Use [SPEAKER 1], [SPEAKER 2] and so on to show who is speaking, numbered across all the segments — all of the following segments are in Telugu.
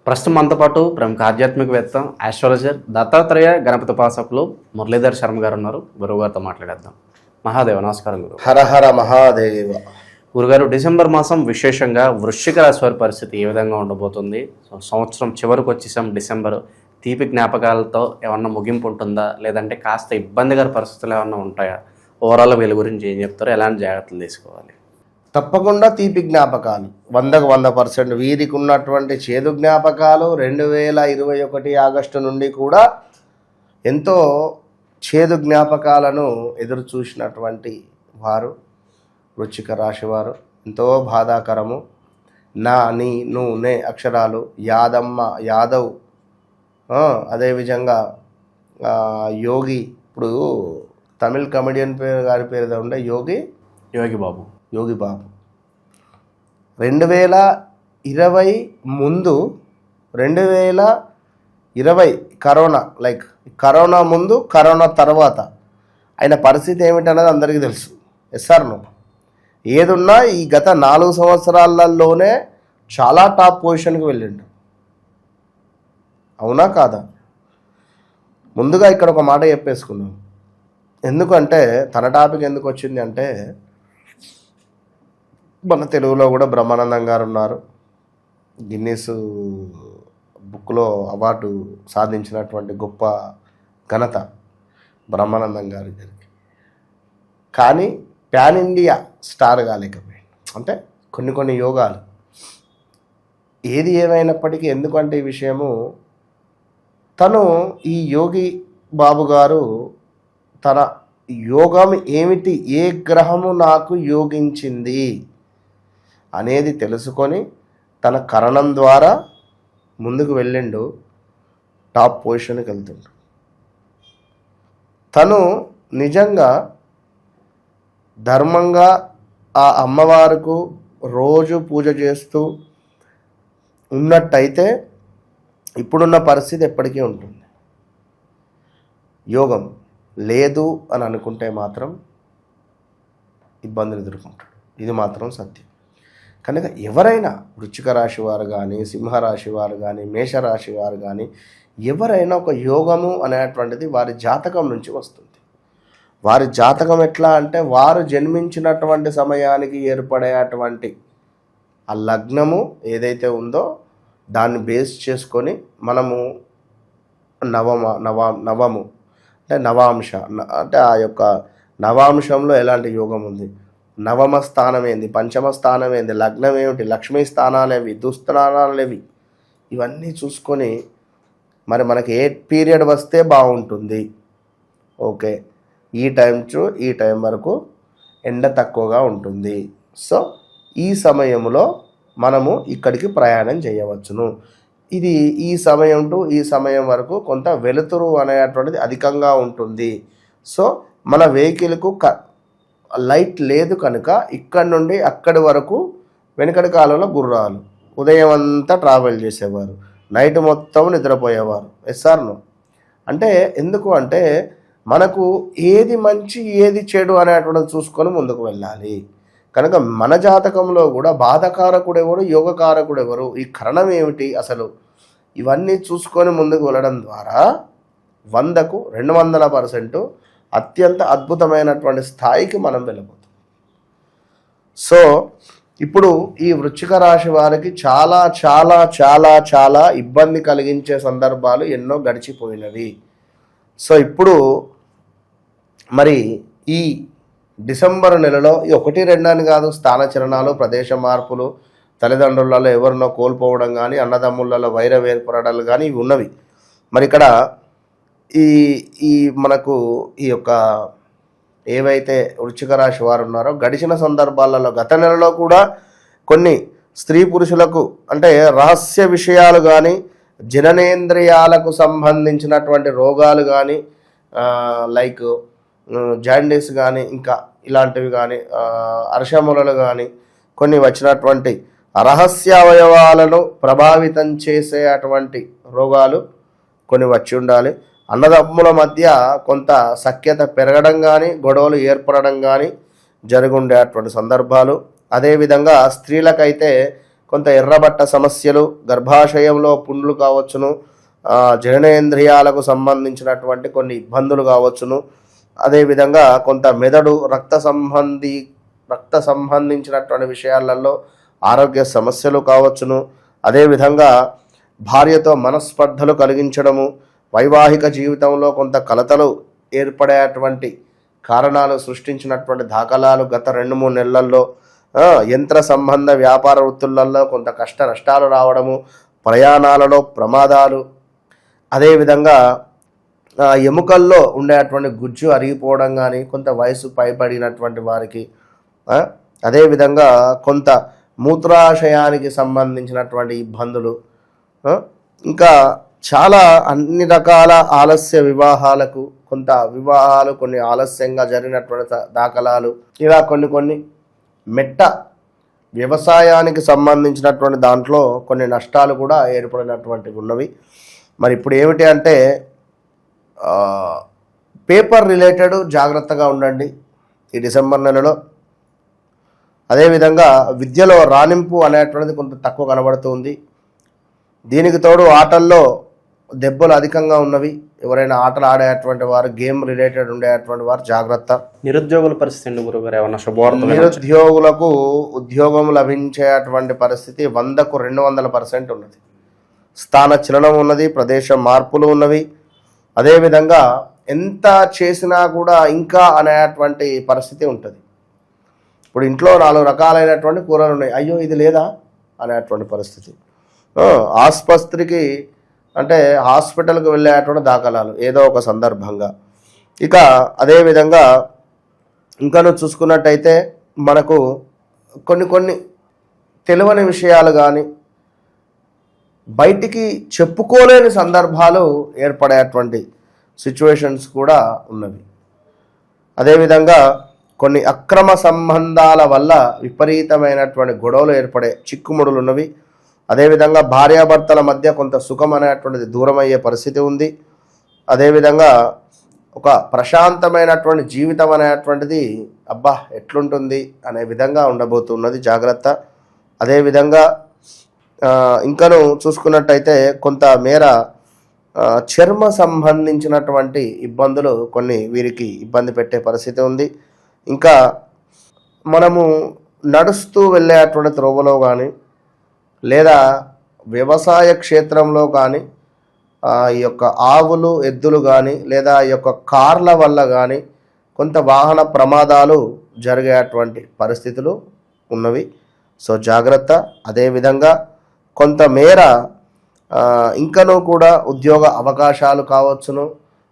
[SPEAKER 1] ప్రస్తుతం మనతో పాటు ప్రముఖ ఆధ్యాత్మికవేత్త ఆస్ట్రాలజర్ దత్తాత్రేయ గణపతి ఉపాసకులు మురళీధర్ శర్మ గారు ఉన్నారు. గురువు గారితో మాట్లాడేద్దాం. మహాదేవ నమస్కారం గురు.
[SPEAKER 2] హర హర మహాదేవ.
[SPEAKER 1] గురుగారు, డిసెంబర్ మాసం విశేషంగా వృశ్చిక రాశి వారి పరిస్థితి ఏ విధంగా ఉండబోతుంది? సంవత్సరం చివరికి వచ్చేసాం. డిసెంబర్ తీపి జ్ఞాపకాలతో ఏమన్నా ముగింపు ఉంటుందా, లేదంటే కాస్త ఇబ్బందికర పరిస్థితులు ఏమన్నా ఉంటాయా? ఓవరాల్ వీళ్ళ గురించి ఏం చెప్తారో, ఎలాంటి జాగ్రత్తలు తీసుకోవాలి?
[SPEAKER 2] తప్పకుండా తీపి జ్ఞాపకాలు 100% వీరికి ఉన్నటువంటి చేదు జ్ఞాపకాలు 2021 ఆగస్టు నుండి కూడా ఎంతో చేదు జ్ఞాపకాలను ఎదురు చూసినటువంటి వారు వృశ్చిక రాశి వారు. ఎంతో బాధాకరము. నా, నీ, ను, నే అక్షరాలు, యాదమ్మ, యాదవ్, అదేవిధంగా యోగి. ఇప్పుడు తమిళ్ కమెడియన్ గారి పేరు ఉండే యోగి బాబు 2020 ముందు 2020 కరోనా ముందు, కరోనా తర్వాత ఆయన పరిస్థితి ఏమిటన్నది అందరికీ తెలుసు. ఎస్ఆర్ను ఏదున్నా ఈ గత 4 సంవత్సరాలలోనే చాలా టాప్ పొజిషన్కి వెళ్ళిండు. అవునా కాదా? ముందుగా ఇక్కడ ఒక మాట చెప్పేసుకున్నాం. ఎందుకంటే తన టాపిక్ ఎందుకు వచ్చింది అంటే, మన తెలుగులో కూడా బ్రహ్మానందం గారు ఉన్నారు. గిన్నీస్ బుక్లో అవార్డు సాధించినటువంటి గొప్ప ఘనత బ్రహ్మానందం గారికి. కానీ ప్యాన్ ఇండియా స్టార్ కాలేకపోయాడు. అంటే కొన్ని యోగాలు. ఏది ఏమైనప్పటికీ, ఎందుకంటే ఈ విషయము తను ఈ యోగి బాబు గారు తన యోగం ఏమిటి, ఏ గ్రహము నాకు యోగించింది అనేది తెలుసుకొని తన కరణం ద్వారా ముందుకు వెళ్ళిండు. టాప్ పొజిషన్కి వెళ్తుండు. తను నిజంగా ధర్మంగా ఆ అమ్మవారికి రోజు పూజ చేస్తూ ఉన్నట్టయితే ఇప్పుడున్న పరిస్థితి ఎప్పటికీ ఉంటుంది. యోగం లేదు అని అనుకుంటే మాత్రం ఇబ్బందులు ఎదుర్కొంటాడు. ఇది మాత్రం సత్యం. కనుక ఎవరైనా వృశ్చిక రాశి వారు కానీ, సింహరాశి వారు కానీ, మేషరాశి వారు కానీ, ఎవరైనా ఒక యోగము అనేటువంటిది వారి జాతకం నుంచి వస్తుంది. వారి జాతకం ఎట్లా అంటే, వారు జన్మించినటువంటి సమయానికి ఏర్పడేటువంటి ఆ లగ్నము ఏదైతే ఉందో దాన్ని బేస్ చేసుకొని మనము నవము అంటే నవాంశ అంటే ఆ యొక్క నవాంశంలో ఎలాంటి యోగం ఉంది, నవమ స్థానం ఏంది, పంచమ స్థానం ఏంది, లగ్నం ఏమిటి, లక్ష్మీ స్థానాలేవి, దుస్థానాలేవి, ఇవన్నీ చూసుకొని మరి మనకి ఏ పీరియడ్ వస్తే బాగుంటుంది. ఓకే, ఈ టైం టు ఈ టైం వరకు ఎండ తక్కువగా ఉంటుంది. సో ఈ సమయంలో మనము ఇక్కడికి ప్రయాణం చేయవచ్చును. ఇది ఈ సమయం టు ఈ సమయం వరకు కొంత వెలుతురు అనేటువంటిది అధికంగా ఉంటుంది. సో మన వెహికల్కు లైట్ లేదు కనుక ఇక్కడ నుండి అక్కడి వరకు వెనుకటి కాలంలో గుర్రాలు ఉదయం అంతా ట్రావెల్ చేసేవారు, నైట్ మొత్తం నిద్రపోయేవారు. ఎస్ఆర్ను అంటే ఎందుకు అంటే, మనకు ఏది మంచి ఏది చెడు అనేటువంటిది చూసుకొని ముందుకు వెళ్ళాలి. కనుక మన జాతకంలో కూడా బాధకారకుడు ఎవరు, యోగకారకుడు ఎవరు, ఈ కరణం ఏమిటి అసలు, ఇవన్నీ చూసుకొని ముందుకు వెళ్ళడం ద్వారా 100కు 200% అత్యంత అద్భుతమైనటువంటి స్థాయికి మనం వెళ్ళబోతాం. సో ఇప్పుడు ఈ వృశ్చిక రాశి వారికి చాలా చాలా చాలా చాలా ఇబ్బంది కలిగించే సందర్భాలు ఎన్నో గడిచిపోయినవి. సో ఇప్పుడు మరి ఈ డిసెంబర్ నెలలో ఈ 1-2 అని కాదు, స్థానచలనాలు, ప్రదేశ మార్పులు, తల్లిదండ్రులలో ఎవరినో కోల్పోవడం కానీ, అన్నదమ్ములలో వైరం ఏర్పడాలు కానీ ఇవి ఉన్నవి. మరి ఇక్కడ ఈ మనకు ఈ యొక్క ఏవైతే వృశ్చిక రాశి వారు ఉన్నారో గడిచిన సందర్భాలలో, గత నెలలో కూడా కొన్ని స్త్రీ పురుషులకు అంటే రహస్య విషయాలు కానీ, జననేంద్రియాలకు సంబంధించినటువంటి రోగాలు కానీ, లైక్ జాండీస్ కానీ, ఇంకా ఇలాంటివి కానీ, అర్షములలు కానీ, కొన్ని వచ్చినటువంటి రహస్య అవయవాలను ప్రభావితం చేసే అటువంటి రోగాలు కొన్ని వచ్చి ఉండాలి. అన్నదమ్ముల మధ్య కొంత సఖ్యత పెరగడం కానీ, గొడవలు ఏర్పడడం కానీ జరుగుండేటువంటి సందర్భాలు. అదేవిధంగా స్త్రీలకైతే కొంత ఎర్రబట్ట సమస్యలు, గర్భాశయంలో పుండ్లు కావచ్చును, జననేంద్రియాలకు సంబంధించినటువంటి కొన్ని ఇబ్బందులు కావచ్చును, అదేవిధంగా కొంత మెదడు రక్త సంబంధించినటువంటి విషయాలలో ఆరోగ్య సమస్యలు కావచ్చును, అదేవిధంగా భార్యతో మనస్పర్ధలు కలిగించడము, వైవాహిక జీవితంలో కొంత కలతలు ఏర్పడేటువంటి కారణాలు సృష్టించినటువంటి దాఖలాలు గత 2-3 నెలల్లో, యంత్ర సంబంధ వ్యాపార వృత్తులలో కొంత కష్ట నష్టాలు రావడము, ప్రయాణాలలో ప్రమాదాలు, అదేవిధంగా ఎముకల్లో ఉండేటువంటి గుజ్జు అరిగిపోవడం కానీ కొంత వయసు పైబడినటువంటి వారికి, అదేవిధంగా కొంత మూత్రాశయానికి సంబంధించినటువంటి ఇబ్బందులు, ఇంకా చాలా అన్ని రకాల ఆలస్య వివాహాలకు, కొంత వివాహాలు కొన్ని ఆలస్యంగా జరిగినటువంటి దాఖలాలు, ఇలా కొన్ని మెట్ట వ్యవసాయానికి సంబంధించినటువంటి దాంట్లో కొన్ని నష్టాలు కూడా ఏర్పడినటువంటివి ఉన్నవి. మరి ఇప్పుడు ఏమిటి అంటే పేపర్ రిలేటెడ్ జాగ్రత్తగా ఉండండి ఈ డిసెంబర్ నెలలో. అదేవిధంగా విద్యలో రాణింపు అనేటువంటిది కొంత తక్కువ కనబడుతుంది. దీనికి తోడు ఆటల్లో దెబ్బలు అధికంగా ఉన్నవి. ఎవరైనా ఆటలు ఆడేటువంటి వారు, గేమ్ రిలేటెడ్ ఉండేటువంటి వారు జాగ్రత్త.
[SPEAKER 1] నిరుద్యోగుల పరిస్థితి గురుగారు ఏమన్నా శుభవార్త?
[SPEAKER 2] నిరుద్యోగులకు ఉద్యోగం లభించేటువంటి పరిస్థితి 100కు 200% ఉన్నది. స్థాన చలనం ఉన్నది, ప్రదేశ మార్పులు ఉన్నవి. అదేవిధంగా ఎంత చేసినా కూడా ఇంకా అనేటువంటి పరిస్థితి ఉంటుంది. ఇప్పుడు ఇంట్లో 4 రకాలైనటువంటి కూరలు ఉన్నాయి, అయ్యో ఇది లేదా అనేటువంటి పరిస్థితి. ఆసుపత్రికి అంటే హాస్పిటల్కి వెళ్ళేటువంటి దాఖలాలు ఏదో ఒక సందర్భంగా. ఇక అదేవిధంగా ఇంకా చూసుకున్నట్టయితే మనకు కొన్ని తెలియని విషయాలు కానీ బయటికి చెప్పుకోలేని సందర్భాలు ఏర్పడేటువంటి సిచ్యువేషన్స్ కూడా ఉన్నవి. అదేవిధంగా కొన్ని అక్రమ సంబంధాల వల్ల విపరీతమైనటువంటి గొడవలు ఏర్పడే చిక్కుముడులు ఉన్నవి. అదేవిధంగా భార్యాభర్తల మధ్య కొంత సుఖం అనేటువంటిది దూరం అయ్యే పరిస్థితి ఉంది. అదేవిధంగా ఒక ప్రశాంతమైనటువంటి జీవితం అనేటువంటిది అబ్బా ఎట్లుంటుంది అనే విధంగా ఉండబోతున్నది, జాగ్రత్త. అదేవిధంగా ఇంకను చూసుకున్నట్టయితే కొంత మేర చర్మ సంబంధించినటువంటి ఇబ్బందులు కొన్ని వీరికి ఇబ్బంది పెట్టే పరిస్థితి ఉంది. ఇంకా మనము నడుస్తూ వెళ్ళేటువంటి త్రోవలో కానీ లేదా వ్యవసాయ క్షేత్రంలో కానీ ఈ యొక్క ఆవులు, ఎద్దులు కానీ లేదా ఈ యొక్క కార్ల వల్ల కానీ కొంత వాహన ప్రమాదాలు జరిగేటువంటి పరిస్థితులు ఉన్నవి. సో జాగ్రత్త. అదేవిధంగా కొంతమేర ఇంకనూ కూడా ఉద్యోగ అవకాశాలు కావచ్చును,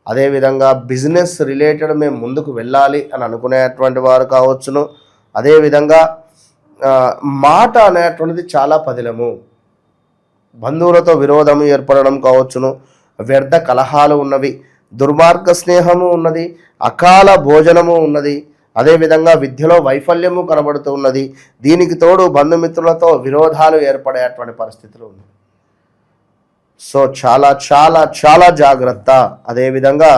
[SPEAKER 2] అదేవిధంగా బిజినెస్ రిలేటెడ్ మేము ముందుకు వెళ్ళాలి అని అనుకునేటువంటి వారు కావచ్చును. అదేవిధంగా మాట అనేటువంటిది చాలా పదిలము. బంధువులతో విరోధము ఏర్పడడం కావచ్చును, వ్యర్థ కలహాలు ఉన్నవి, దుర్మార్గ స్నేహము ఉన్నది, అకాల భోజనము ఉన్నది, అదేవిధంగా విద్యలో వైఫల్యము కనబడుతూ ఉన్నది. దీనికి తోడు బంధుమిత్రులతో విరోధాలు ఏర్పడేటువంటి పరిస్థితులు ఉన్నాయి. సో చాలా చాలా చాలా జాగ్రత్త. అదేవిధంగా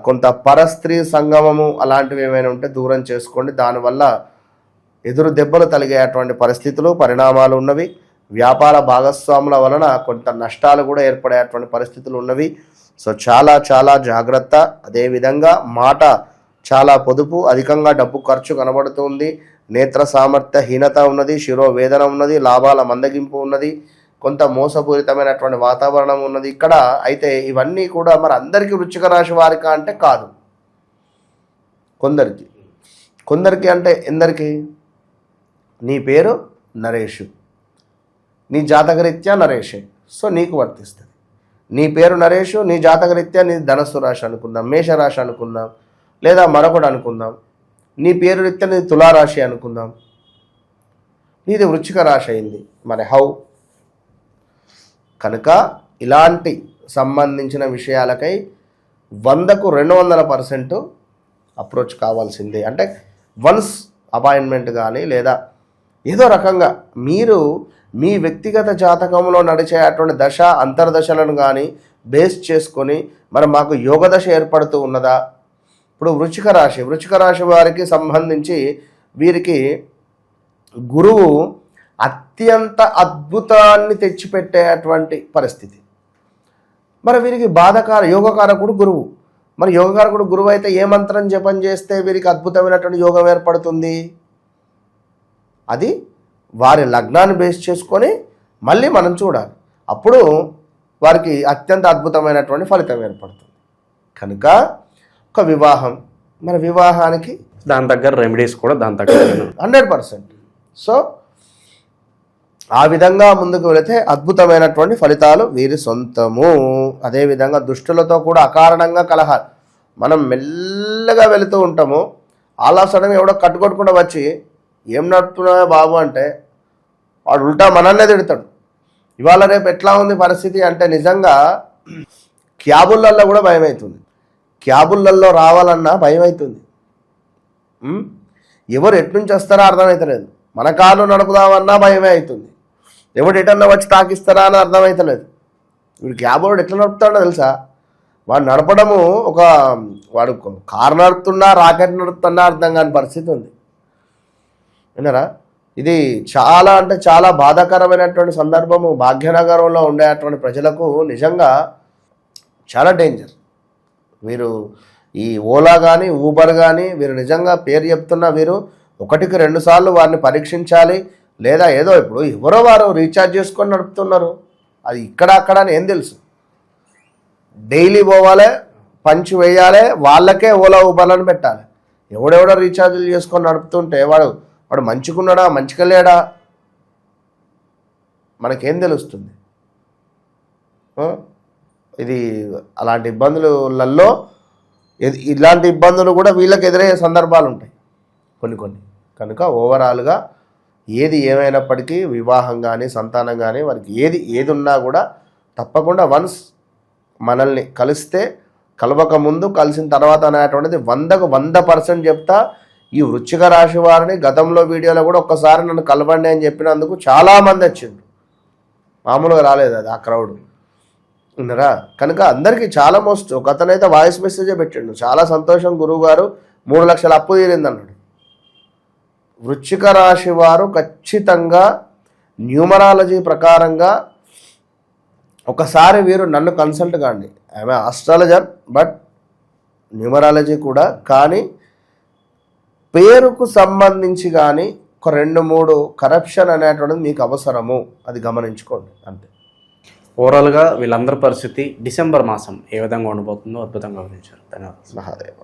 [SPEAKER 2] కొంత పరస్త్రీ సంగమము అలాంటివి ఏమైనా ఉంటే దూరం చేసుకోండి. దానివల్ల ఎదురు దెబ్బలు తలిగేటువంటి పరిస్థితులు, పరిణామాలు ఉన్నవి. వ్యాపార భాగస్వాముల వలన కొంత నష్టాలు కూడా ఏర్పడేటువంటి పరిస్థితులు ఉన్నవి. సో చాలా చాలా జాగ్రత్త. అదేవిధంగా మాట చాలా పొదుపు, అధికంగా డబ్బు ఖర్చు కనబడుతుంది. నేత్ర సామర్థ్య హీనత ఉన్నది, శిరోవేదన ఉన్నది, లాభాల మందగింపు ఉన్నది, కొంత మోసపూరితమైనటువంటి వాతావరణం ఉన్నది ఇక్కడ. అయితే ఇవన్నీ కూడా మరి అందరికీ వృశ్చిక రాశి వారికా అంటే కాదు, కొందరికి అంటే ఎందరికి? నీ పేరు నరేష్, నీ జాతకరీత్యా నరేషే, సో నీకు వర్తిస్తుంది. నీ పేరు నరేష్, నీ జాతకరీత్యా నీ ధనస్సు రాశి అనుకుందాం, మేషరాశి అనుకుందాం, లేదా మరొకటి అనుకుందాం. నీ పేరు రీత్యా నీది తులారాశి అనుకుందాం, నీది వృశ్చిక రాశి అయింది. మరి హౌ? కనుక ఇలాంటి సంబంధించిన విషయాలకై 100కు 200% అప్రోచ్ కావాల్సిందే. అంటే వన్స్ అపాయింట్మెంట్ కానీ లేదా ఏదో రకంగా మీరు మీ వ్యక్తిగత జాతకంలో నడిచేటువంటి దశ అంతర్దశలను కానీ బేస్ చేసుకొని మరి మాకు యోగదశ ఏర్పడుతూ ఉన్నదా? ఇప్పుడు వృశ్చిక రాశి వారికి సంబంధించి వీరికి గురువు అత్యంత అద్భుతాన్ని తెచ్చిపెట్టేటువంటి పరిస్థితి. మరి వీరికి బాధకార యోగకారకుడు గురువు. మరి యోగకారకుడు గురువు అయితే ఏ మంత్రం జపం చేస్తే వీరికి అద్భుతమైనటువంటి యోగం ఏర్పడుతుంది? అది వారి లగ్నాన్ని బేస్ చేసుకొని మళ్ళీ మనం చూడాలి. అప్పుడు వారికి అత్యంత అద్భుతమైనటువంటి ఫలితం ఏర్పడుతుంది. కనుక ఒక వివాహం, మన వివాహానికి
[SPEAKER 1] దాని దగ్గర రెమెడీస్ కూడా దాని దగ్గర
[SPEAKER 2] 100%. సో ఆ విధంగా ముందుకు వెళితే అద్భుతమైనటువంటి ఫలితాలు వీరి సొంతము. అదేవిధంగా దుష్టులతో కూడా అకారణంగా కలహాలు. మనం మెల్లగా వెళుతూ ఉంటాము, ఆల్ ఆఫ్ సడన్ ఎవడో కట్టుకొట్టుకుండా వచ్చి ఏం నడుపుతున్నావా బాబు అంటే వాడు ఉల్టా మనల్నే తిడతాడు. ఇవాళ రేపు ఎట్లా ఉంది పరిస్థితి అంటే నిజంగా క్యాబులల్లో కూడా భయం అవుతుంది. క్యాబులల్లో రావాలన్నా భయం అవుతుంది. ఎవరు ఎట్నుంచి వస్తారో అర్థమవుతలేదు. మన కార్లు నడుపుదామన్నా భయమే అవుతుంది. ఎవడు ఎటన్నా వచ్చి తాకిస్తారా అని అర్థమవుతలేదు. వీడు క్యాబ్ వాడు ఎట్లా నడుపుతాడో తెలుసా? వాడు నడపడము వాడు కారు నడుపుతున్నా రాకెట్ నడుపుతున్నా అర్థం కాని పరిస్థితి ఉంది. విన్నారా? ఇది చాలా అంటే చాలా బాధాకరమైనటువంటి సందర్భము. భాగ్యనగరంలో ఉండేటువంటి ప్రజలకు నిజంగా చాలా డేంజర్. వీరు ఈ ఓలా కానీ ఊబర్ కానీ వీరు నిజంగా పేరు చెప్తున్నా వీరు 1-2 సార్లు వారిని పరీక్షించాలి. లేదా ఏదో ఇప్పుడు ఎవరో వారు రీఛార్జ్ చేసుకొని నడుపుతున్నారు, అది ఇక్కడ అక్కడ అని ఏం తెలుసు? డైలీ పోవాలి, పంచి వేయాలి, వాళ్ళకే ఓలా ఊబర్లను పెట్టాలి. ఎవడెవడో రీఛార్జీలు చేసుకొని నడుపుతుంటే వాడు మంచిగున్నాడా మంచిగా లేడా మనకేం తెలుస్తుంది? ఇది అలాంటి ఇబ్బందులలో ఇలాంటి ఇబ్బందులు కూడా వీళ్ళకి ఎదురయ్యే సందర్భాలు ఉంటాయి కొన్ని. కనుక ఓవరాల్గా ఏది ఏమైనప్పటికీ వివాహం కానీ సంతానం కానీ వారికి ఏది ఉన్నా కూడా తప్పకుండా వన్స్ మనల్ని కలిస్తే కలవక ముందు కలిసిన తర్వాత అనేటువంటిది 100కు 100% చెప్తా. ఈ వృశ్చిక రాశి వారిని గతంలో వీడియోలో కూడా ఒక్కసారి నన్ను కలవండి అని చెప్పినందుకు చాలామంది వచ్చిండ్రు. మామూలుగా రాలేదు అది ఆ క్రౌడ్. ఉన్నారా? కనుక అందరికీ చాలా మోస్ట్. ఒక అతనైతే వాయిస్ మెసేజే పెట్టిండు, చాలా సంతోషం గురువు గారు 3 లక్షల అప్పు తీరింది అన్నాడు. వృశ్చిక రాశి వారు ఖచ్చితంగా న్యూమరాలజీ ప్రకారంగా ఒకసారి వీరు నన్ను కన్సల్ట్ కాండి. ఐఎమ్ ఆస్ట్రాలజర్ బట్ న్యూమరాలజీ కూడా. కానీ పేరుకు సంబంధించి కానీ ఒక 2-3 కరప్షన్ అనేటువంటిది మీకు అవసరము, అది గమనించుకోండి అంతే.
[SPEAKER 1] ఓవరాల్గా వీళ్ళందరి పరిస్థితి డిసెంబర్ మాసం ఏ విధంగా ఉండబోతుందో అద్భుతంగా వివరించారు. ధన్యవాదాలు.
[SPEAKER 2] మహాదేవ.